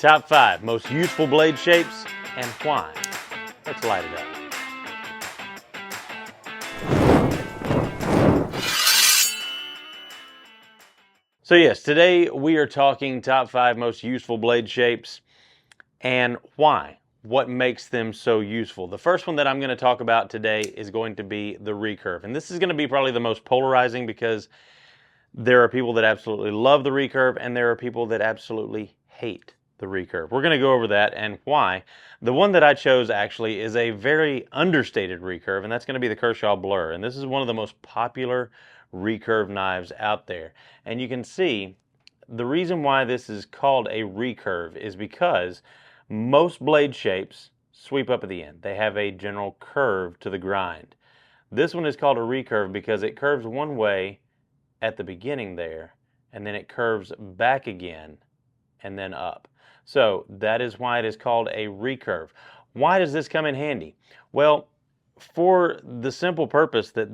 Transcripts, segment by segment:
Top 5 most useful blade shapes and why. Let's light it up. So yes, today we are talking top 5 most useful blade shapes and why. What makes them so useful. The first one that I'm going to talk about today is going to be the recurve. And this is going to be probably the most polarizing because there are people that absolutely love the recurve and there are people that absolutely hate the recurve. We're going to go over that and why. The one that I chose actually is a very understated recurve, and that's going to be the Kershaw Blur. And this is one of the most popular recurve knives out there. And you can see the reason why this is called a recurve is because most blade shapes sweep up at the end. They have a general curve to the grind. This one is called a recurve because it curves one way at the beginning there, and then it curves back again and then up. So that is why it is called a recurve. Why does this come in handy? Well, for the simple purpose that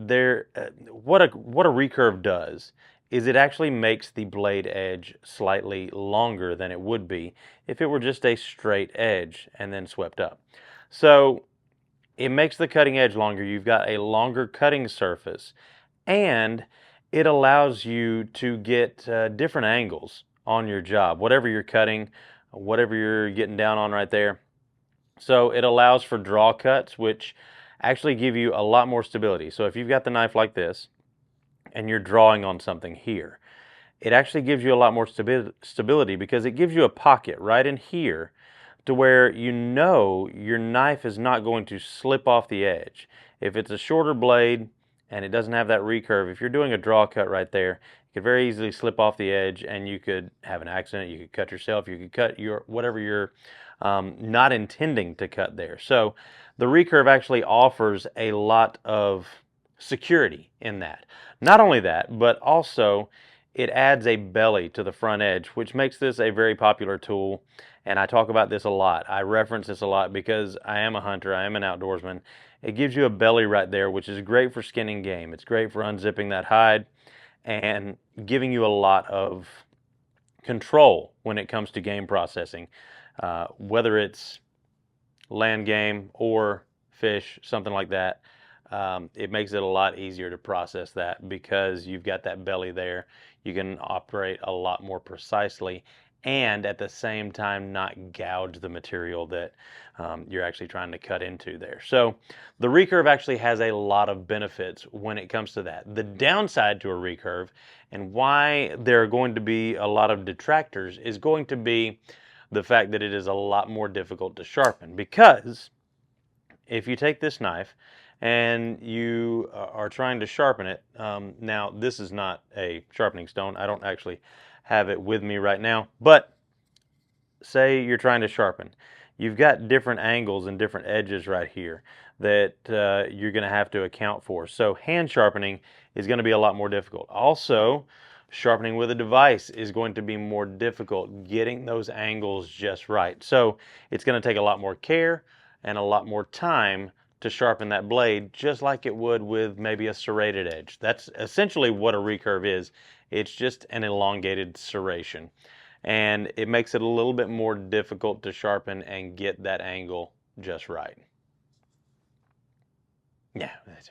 what a recurve does is it actually makes the blade edge slightly longer than it would be if it were just a straight edge and then swept up. So it makes the cutting edge longer. You've got a longer cutting surface, and it allows you to get different angles on your job, whatever you're cutting, whatever you're getting down on right there. So it allows for draw cuts, which actually give you a lot more stability. So if you've got the knife like this and you're drawing on something here, it actually gives you a lot more stability because it gives you a pocket right in here to where you know your knife is not going to slip off the edge. If it's a shorter blade and it doesn't have that recurve, if you're doing a draw cut right there, you could very easily slip off the edge and you could have an accident. You could cut yourself. You could cut whatever you're not intending to cut there. So the recurve actually offers a lot of security in that. Not only that, but also it adds a belly to the front edge, which makes this a very popular tool. And I talk about this a lot. I reference this a lot because I am a hunter. I am an outdoorsman. It gives you a belly right there, which is great for skinning game. It's great for unzipping that hide and giving you a lot of control when it comes to game processing, whether it's land game or fish, something like that. It makes it a lot easier to process that because you've got that belly there. You can operate a lot more precisely and at the same time not gouge the material that you're actually trying to cut into there. So the recurve actually has a lot of benefits when it comes to that. The downside to a recurve and why there are going to be a lot of detractors is going to be the fact that it is a lot more difficult to sharpen, because if you take this knife and you are trying to sharpen it, now this is not a sharpening stone. I don't actually have it with me right now, but say you're trying to sharpen. You've got different angles and different edges right here that you're going to have to account for. So hand sharpening is going to be a lot more difficult. Also, sharpening with a device is going to be more difficult, getting those angles just right. So it's going to take a lot more care and a lot more time to sharpen that blade, just like it would with maybe a serrated edge. That's essentially what a recurve is. It's just an elongated serration. And it makes it a little bit more difficult to sharpen and get that angle just right. Yeah, that's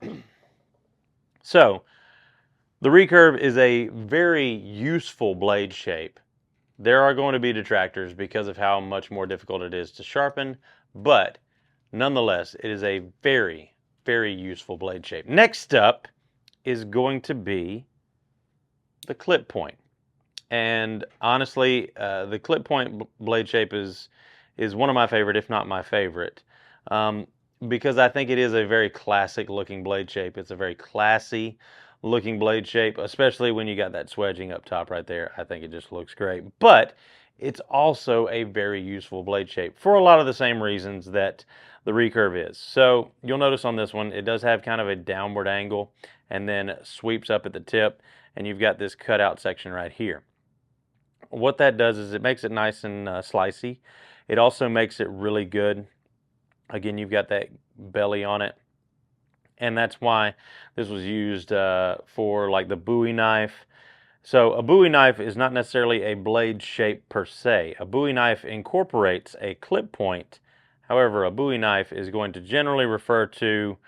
okay. So, the recurve is a very useful blade shape. There are going to be detractors because of how much more difficult it is to sharpen, but nonetheless, it is a very, very useful blade shape. Next up is going to be the clip point. And honestly, the clip point blade shape is one of my favorite, if not my favorite, because I think it is a very classic looking blade shape. It's a very classy looking blade shape, especially when you got that swedging up top right there. I think it just looks great. But it's also a very useful blade shape for a lot of the same reasons that the recurve is. So you'll notice on this one, it does have kind of a downward angle and then sweeps up at the tip, and you've got this cutout section right here. What that does is it makes it nice and slicey. It also makes it really good. Again, you've got that belly on it, and that's why this was used for like the Bowie knife So a Bowie knife is not necessarily a blade shape per se. A Bowie knife incorporates a clip point. However, a Bowie knife is going to generally refer to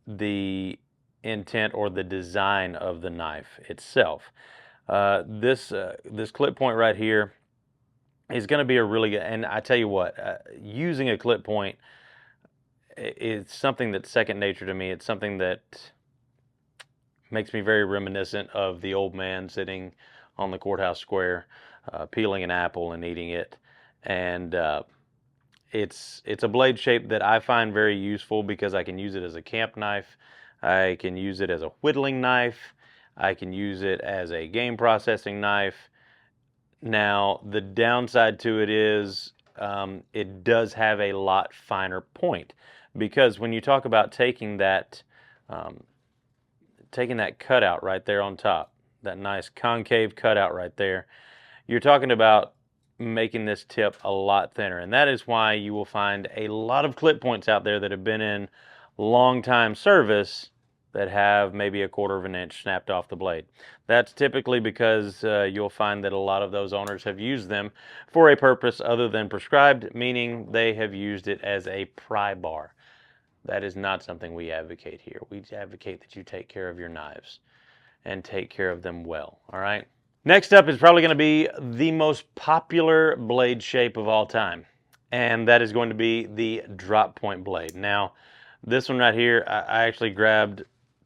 the intent or the design of the knife itself. This clip point right here is going to be a really good, and I tell you what, using a clip point is something that's second nature to me. It's something that makes me very reminiscent of the old man sitting on the courthouse square, peeling an apple and eating it. And it's a blade shape that I find very useful because I can use it as a camp knife. I can use it as a whittling knife. I can use it as a game processing knife. Now, the downside to it is it does have a lot finer point, because when you talk about taking that cutout right there on top, that nice concave cutout right there, you're talking about making this tip a lot thinner. And that is why you will find a lot of clip points out there that have been in long time service that have maybe 1/4 of an inch snapped off the blade. That's typically because you'll find that a lot of those owners have used them for a purpose other than prescribed, meaning they have used it as a pry bar. That is not something we advocate here. We advocate that you take care of your knives and take care of them well, all right? Next up is probably going to be the most popular blade shape of all time, and that is going to be the drop point blade. Now, this one right here, I actually grabbed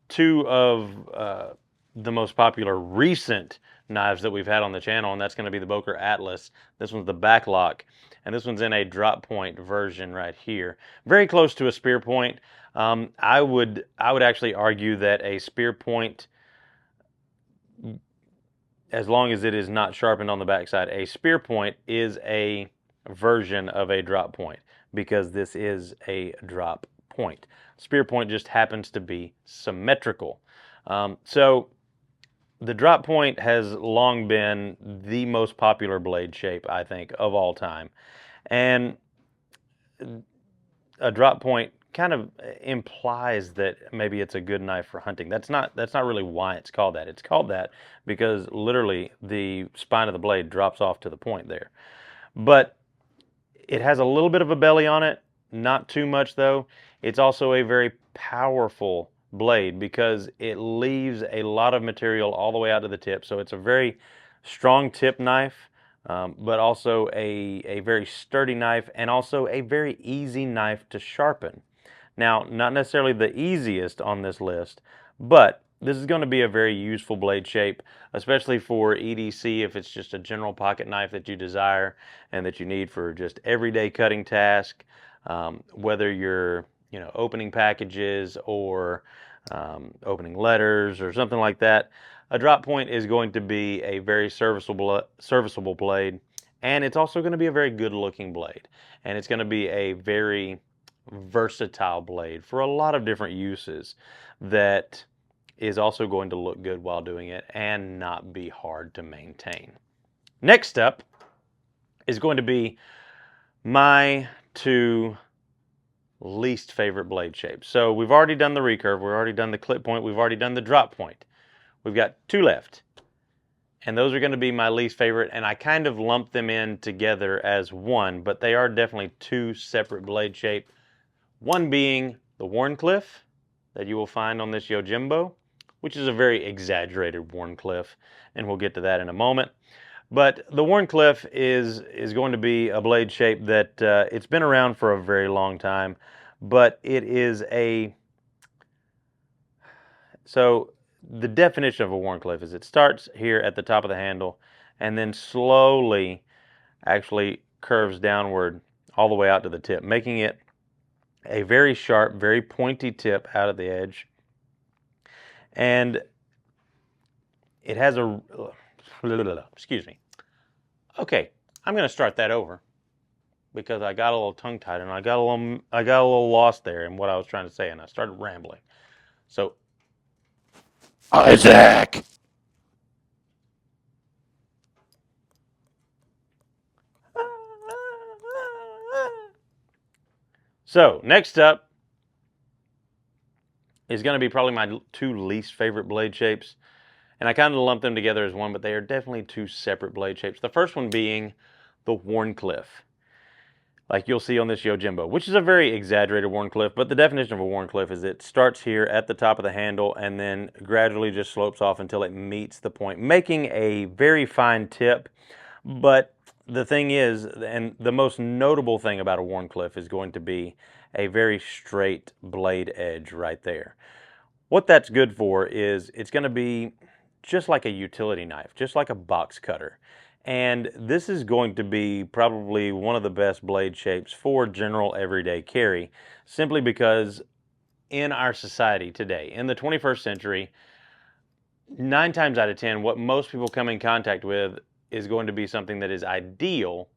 two of the most popular recent knives that we've had on the channel, and that's going to be the Boker Atlas. This one's the backlock, and this one's in a drop point version right here. Very close to a spear point. I would actually argue that a spear point, as long as it is not sharpened on the backside, a spear point is a version of a drop point, because this is a drop point. Spear point just happens to be symmetrical. So the drop point has long been the most popular blade shape, I think, of all time. And a drop point kind of implies that maybe it's a good knife for hunting. That's not really why it's called that. It's called that because literally the spine of the blade drops off to the point there. But it has a little bit of a belly on it, not too much though. It's also a very powerful blade because it leaves a lot of material all the way out to the tip. So it's a very strong tip knife, but also a very sturdy knife, and also a very easy knife to sharpen. Now, not necessarily the easiest on this list, but this is going to be a very useful blade shape, especially for EDC if it's just a general pocket knife that you desire and that you need for just everyday cutting task, whether you're opening packages or opening letters or something like that. A drop point is going to be a very serviceable blade, and it's also going to be a very good looking blade, and it's going to be a very versatile blade for a lot of different uses that is also going to look good while doing it and not be hard to maintain. Next up is going to be my two least favorite blade shapes. So we've already done the recurve, we've already done the clip point, we've already done the drop point. We've got two left, and those are going to be my least favorite, and I kind of lumped them in together as one, but they are definitely two separate blade shapes. One being the Wharncliffe that you will find on this Yojimbo, which is a very exaggerated Wharncliffe, and we'll get to that in a moment. But the Wharncliffe is going to be a blade shape that it's been around for a very long time, but it is so the definition of a Wharncliffe is it starts here at the top of the handle and then slowly actually curves downward all the way out to the tip, making it a very sharp, very pointy tip out of the edge. And it has a, excuse me. Okay, I'm going to start that over because I got a little tongue-tied and I got a little lost there in what I was trying to say, and I started rambling. So, Isaac! So, next up is going to be probably my two least favorite blade shapes, And I kind of lump them together as one, but they are definitely two separate blade shapes. The first one being the Wharncliffe, like you'll see on this Yojimbo, which is a very exaggerated Wharncliffe, but the definition of a Wharncliffe is it starts here at the top of the handle and then gradually just slopes off until it meets the point, making a very fine tip. But the thing is, and the most notable thing about a Wharncliffe is going to be a very straight blade edge right there. What that's good for is it's going to be just like a utility knife, just like a box cutter. And this is going to be probably one of the best blade shapes for general everyday carry, simply because in our society today, in the 21st century, 9 times out of 10, what most people come in contact with is going to be something that is ideal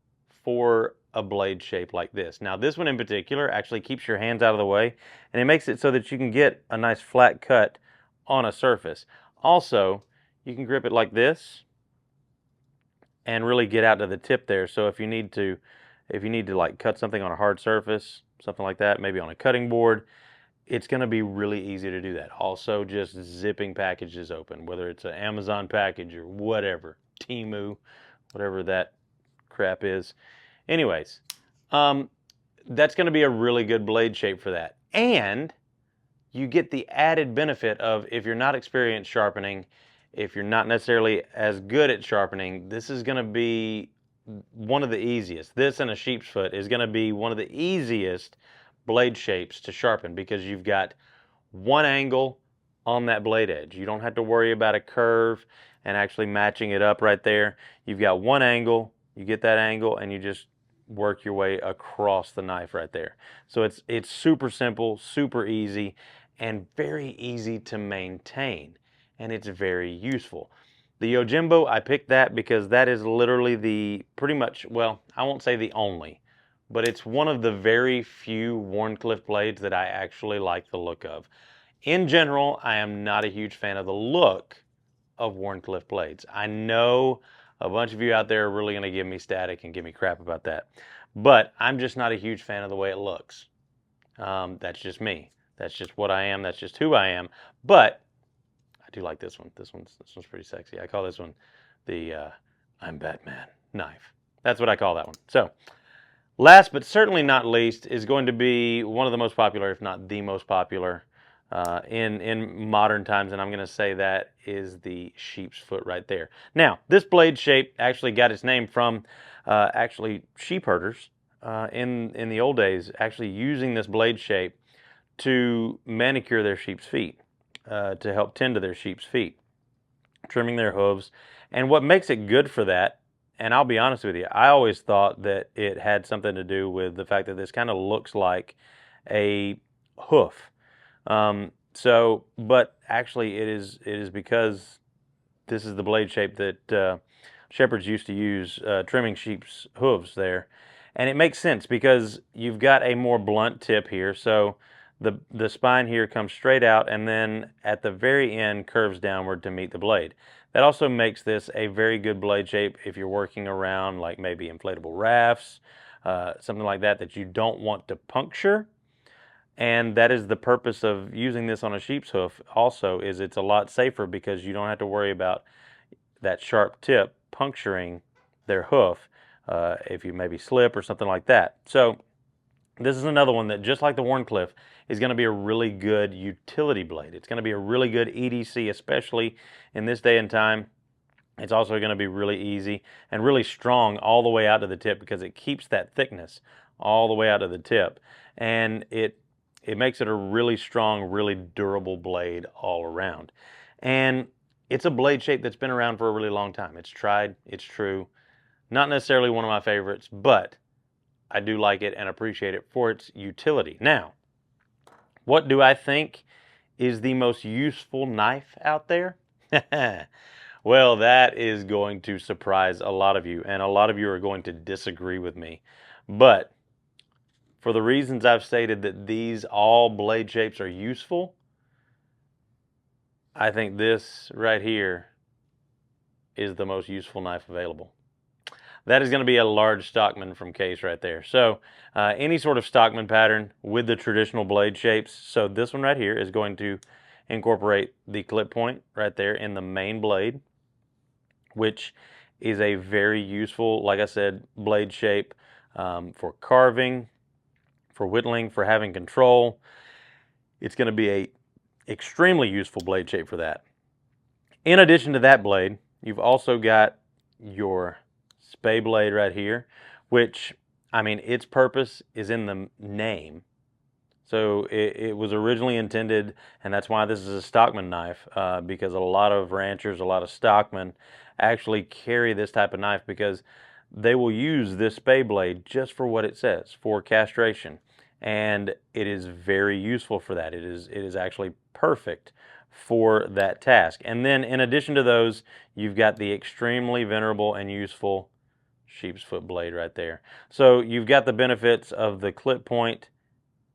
for a blade shape like this. Now, this one in particular actually keeps your hands out of the way, and it makes it so that you can get a nice flat cut on a surface. Also, you can grip it like this and really get out to the tip there. So if you need to like cut something on a hard surface, something like that, maybe on a cutting board, it's going to be really easy to do that. Also, just zipping packages open, whether it's an Amazon package or whatever, Temu, whatever that crap is. Anyways, that's going to be a really good blade shape for that. And you get the added benefit of, if you're not experienced sharpening, if you're not necessarily as good at sharpening, this is going to be one of the easiest. This and a sheep's foot is going to be one of the easiest blade shapes to sharpen, because you've got one angle on that blade edge. You don't have to worry about a curve and actually matching it up right there. You've got one angle, you get that angle, and you just work your way across the knife right there. So it's super simple, super easy, and very easy to maintain. And it's very useful. The Yojimbo, I picked that because that is literally the pretty much, well, I won't say the only, but it's one of the very few Wharncliffe blades that I actually like the look of. In general, I am not a huge fan of the look of Wharncliffe blades. I know a bunch of you out there are really going to give me static and give me crap about that, but I'm just not a huge fan of the way it looks. That's just me. That's just what I am. That's just who I am. But I do like this one. This one's pretty sexy. I call this one the I'm Batman knife. That's what I call that one. So, last but certainly not least is going to be one of the most popular, if not the most popular, in modern times, and I'm going to say that is the sheep's foot right there. Now, this blade shape actually got its name from actually sheep herders in the old days, actually using this blade shape to manicure their sheep's feet. To help tend to their sheep's feet, trimming their hooves. And what makes it good for that, and I'll be honest with you, I always thought that it had something to do with the fact that this kind of looks like a hoof. But actually it is because this is the blade shape that shepherds used to use trimming sheep's hooves there. And it makes sense because you've got a more blunt tip here, so the spine here comes straight out and then at the very end curves downward to meet the blade. That also makes this a very good blade shape if you're working around like maybe inflatable rafts, something like that you don't want to puncture. And that is the purpose of using this on a sheep's hoof also, is it's a lot safer because you don't have to worry about that sharp tip puncturing their hoof if you maybe slip or something like that. So this is another one that, just like the Wharncliffe, is going to be a really good utility blade. It's going to be a really good EDC, especially in this day and time. It's also going to be really easy and really strong all the way out to the tip because it keeps that thickness all the way out to the tip. And it makes it a really strong, really durable blade all around. And it's a blade shape that's been around for a really long time. It's tried, it's true. Not necessarily one of my favorites, but I do like it and appreciate it for its utility. Now, what do I think is the most useful knife out there? Well, that is going to surprise a lot of you, and a lot of you are going to disagree with me. But for the reasons I've stated that these all blade shapes are useful, I think this right here is the most useful knife available. That is going to be a large Stockman from Case right there. So any sort of Stockman pattern with the traditional blade shapes. So this one right here is going to incorporate the clip point right there in the main blade, which is a very useful, like I said, blade shape for carving, for whittling, for having control. It's going to be a extremely useful blade shape for that. In addition to that blade, you've also got your spay blade right here, which, I mean, its purpose is in the name. So it was originally intended, and that's why this is a stockman knife, because a lot of ranchers, a lot of stockmen actually carry this type of knife because they will use this spay blade just for what it says, for castration. And it is very useful for that. It is actually perfect for that task. And then in addition to those, you've got the extremely venerable and useful sheep's foot blade right there. So you've got the benefits of the clip point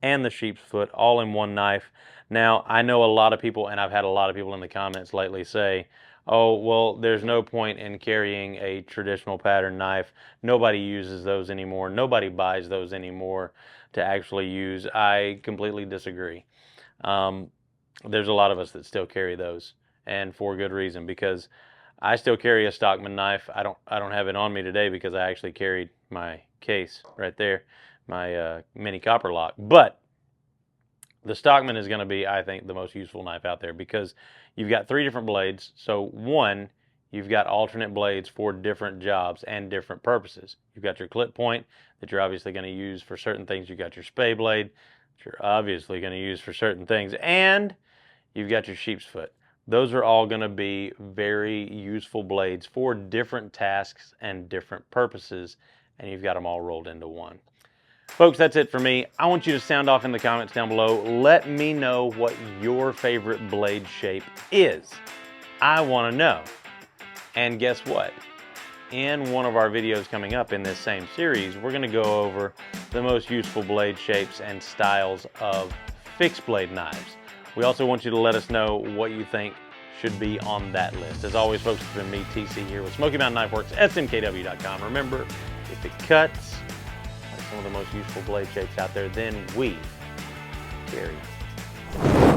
and the sheep's foot all in one knife. Now, I know a lot of people, and I've had a lot of people in the comments lately say, oh, well, there's no point in carrying a traditional pattern knife. Nobody uses those anymore. Nobody buys those anymore to actually use. I completely disagree. There's a lot of us that still carry those, and for good reason, because I still carry a stockman knife. I don't have it on me today because I actually carried my case right there, my mini copper lock. But the stockman is going to be, I think, the most useful knife out there because you've got 3 different blades. So one, you've got alternate blades for different jobs and different purposes. You've got your clip point that you're obviously going to use for certain things. You've got your spay blade that you're obviously going to use for certain things. And you've got your sheep's foot. Those are all going to be very useful blades for different tasks and different purposes, and you've got them all rolled into one. Folks, that's it for me. I want you to sound off in the comments down below. Let me know what your favorite blade shape is. I want to know. And guess what? In one of our videos coming up in this same series, we're going to go over the most useful blade shapes and styles of fixed blade knives. We also want you to let us know what you think should be on that list. As always, folks, it's been me, TC, here with Smoky Mountain Knife Works, smkw.com. Remember, if it cuts like some of the most useful blade shapes out there, then we carry it.